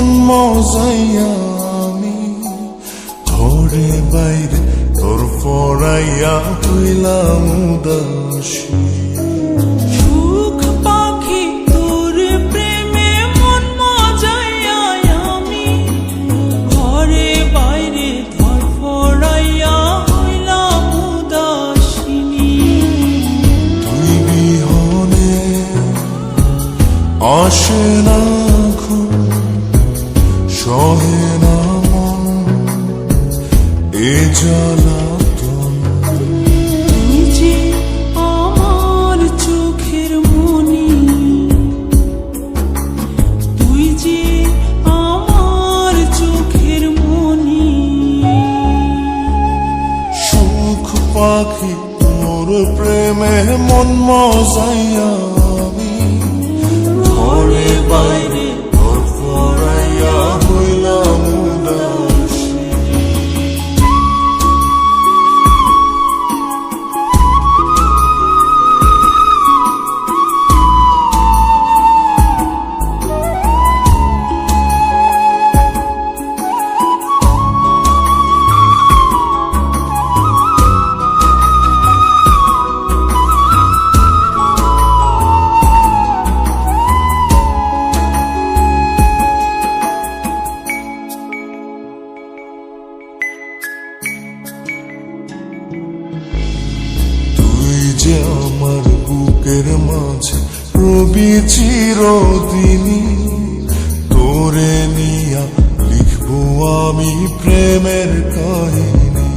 মন মজাইয়া আমি ঘরে বাইরে তোর পড়াইয়া হইলাম উদাসী। সুখ পাখি তোর প্রেমে মন মজাইয়া আমি ঘরে বাইরে তোর পড়াইয়া হইলাম উদাসিনী। তুই বিহনে আসে না ঘুম, সহে না মন এ জ্বালাতন। তুই যে আমার চোখের মনি, তুই যে আমার চোখের মনি। সুখ পাখি তোর প্রেমে মন মজাইয়া আমি ঘরে বাইরে তোর পড়াইয়া হইলাম উদাসী। যে আমার বুকের মাঝে রবি চিরদিনই, তোরে নিয়া লিখবো আমি প্রেমের কাহিনী।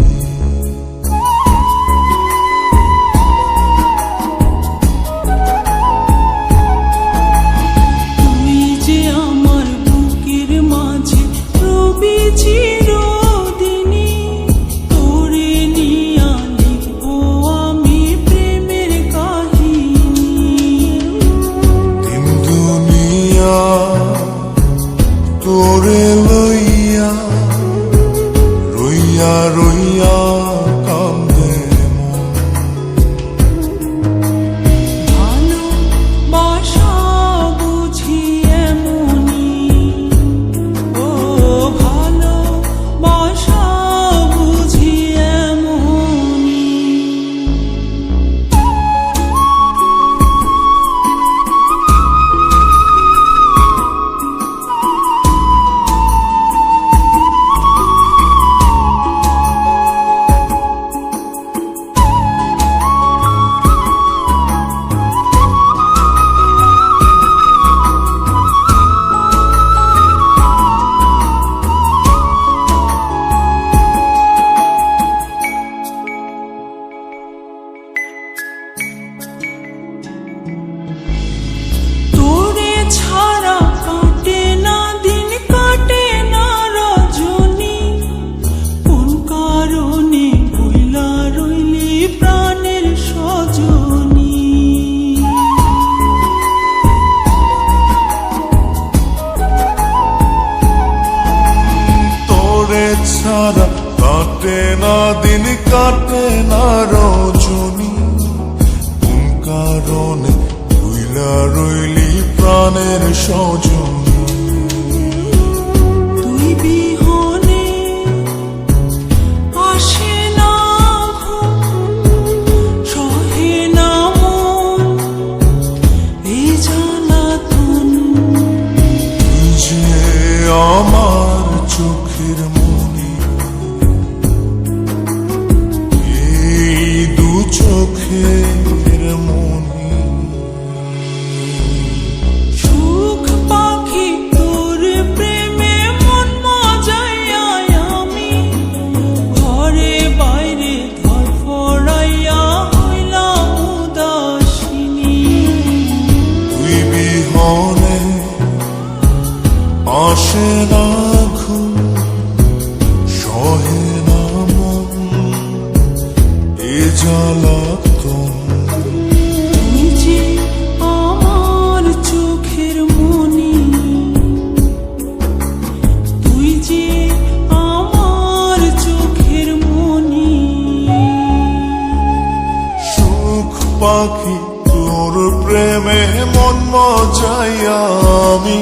তুই যে আমার বুকের মাঝে রবি চিরদিনই, তোরে নিয়া লিখবো আমি প্রেমের কাহিনী। দিন দুনিয়া তোরে লইয়া রইয়া রইয়া কান্দে মন। ভালোবাসা বুঝি এমনি, ও ভালোবাসা বুঝি এমনি। তোরে ছাড়া কাটে না দিন, কাটে না রজনী। কোন কারণে ভুইলা রইলি প্রাণের সজনী। তোরে ছাড়া কাটে না দিন, কাটে না রজনী। কোন কারণে ভুইলা রইলি প্রাণের সজনী। তুই বিহনে আসে না ঘুম, সহে না মন এই জ্বালাতন। তুই যে আমার চোখের মনি, এই দু চোখের মনি। সুখ পাখি তোর প্রেমে মন মজাইয়া আমি ঘরে বাইরে ধর পড়াইয়া হইলাম উদাসিনী। তুই বিহনে আসে না ঘুম, সহে না মন এ জ্বালাতন। তুই যে আমার চোখের মনি, তুই যে আমার চোখের মনি। সুখ পাখি তোর প্রেমে মন মজাইয়া আমি